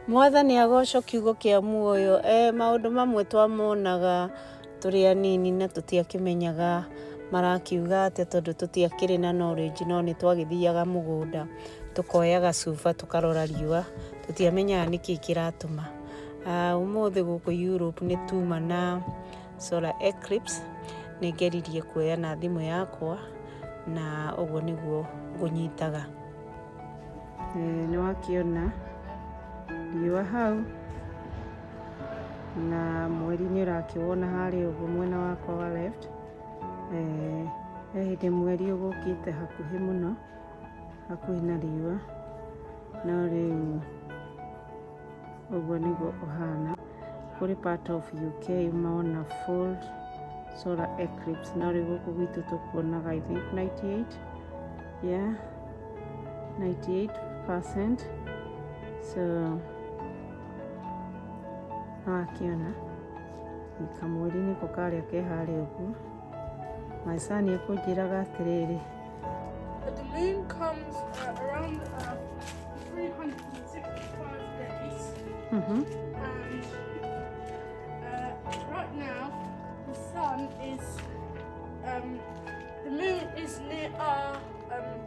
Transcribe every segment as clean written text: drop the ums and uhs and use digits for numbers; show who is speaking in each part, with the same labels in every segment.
Speaker 1: Mwathani agocwo kiugo kia muoyo. Maundu mamwe twamonaga turi anini na tutiakimenyaga marakiuga atia tondu tutiakiri na knowledge, no ni twagithiaga mugunda tukoyaga cuba tukarora riua tutiamenyaga niki kiratuma. Umuthi guku Europe ni tuma na solar eclipse. Ningeririe kuoya na thimu yakwa na uguo niguo ngunyitaga. Ni wakiona riua hau na mweri ni urakiwona hari uguo mwena wakwa wa left. Hindi mweri ugukite hakuhi muno hakuhi na riua, no riu uguo niguo uhana. Kuri part of UK maona full solar eclipse, no riu guku gwitu tukuonaga I think 98, yeah, 98%. So wakiona ikamweri niko karia ke hari uguo. Maisani ekunjiraga atiriri,
Speaker 2: the moon comes around 365 days. And right now the sun is the moon is near our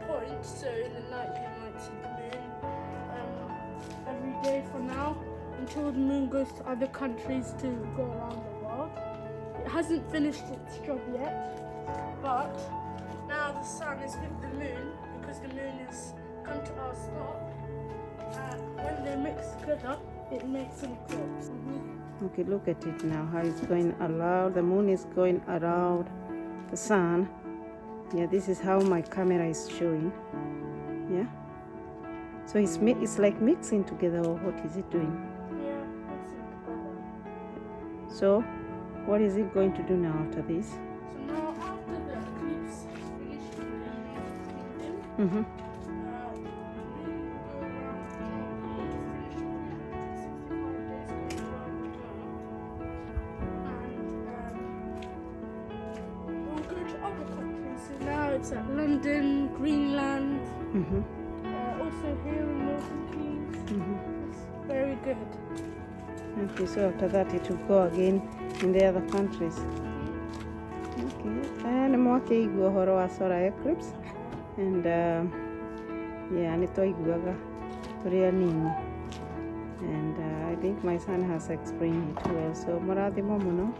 Speaker 2: point, so in the night you might see the moon every day for now, until the moon goes to other countries to go around the world. It hasn't finished its job yet, but now the sun is with the moon, because the moon is come to our stop. When they mix together, it makes an eclipse.
Speaker 1: Okay, look at it now, how it's going around. The moon is going around the sun. Yeah, this is how my camera is showing. Yeah. So it's like mixing together, or what is it doing?
Speaker 2: Yeah, mixing together.
Speaker 1: So, what is it going to do now after this?
Speaker 2: So now after the eclipse is finished,
Speaker 1: Mm-hmm.
Speaker 2: the moon will go around the finish 365 days going around the world, and we'll go to other countries. So now it's at London, Greenland, also here in Milton Keynes. It's very good.
Speaker 1: Okay, so after that it will go again in the other countries. Okay, and mwakeigua uhoro wa solar eclipse, and yeah, nitwaiguaga turi anini, and I think my son has explained it well. So murathimo muno.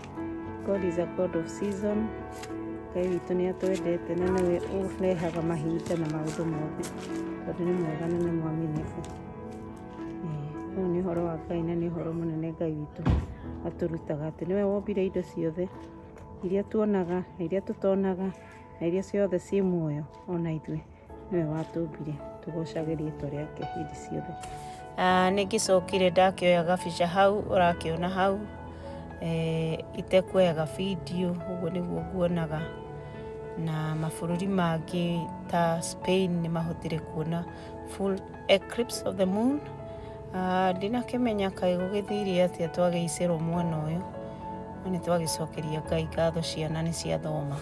Speaker 1: God is a God of season. Ngai witũ nĩ atwendete na nĩwe ũrehaga mahinda na maũndũ mothe, tondũ nĩ mwega na nĩ mwaminifu. Ũyũ nĩ ũhoro wa Ngai na nĩ ũhoro mũnene Ngai witũ atũrutaga, atĩ nĩwe wombire indo ciothe iria tuonaga na iria tũtonaga na iria ciothe ciĩ muoyo, ona ithuĩ nĩwe watũmbire tũgocagĩrie rĩĩtwa rĩake hĩndĩ ciothe. Nĩngĩcokire ndakĩoya gabica hau ũrakĩona hau, itekuoyaga video, ũguo nĩguo nguonaga. Na mabũrũri mangĩ ta Spain nĩ mahotire kuona full eclipse of the moon. Ndinakĩmenya kaĩ gũgĩthire atĩa twagĩicĩrwo mwena ũyũ, no nĩ twagĩcokeria Ngai ngatho, ciana nĩ ciathoma.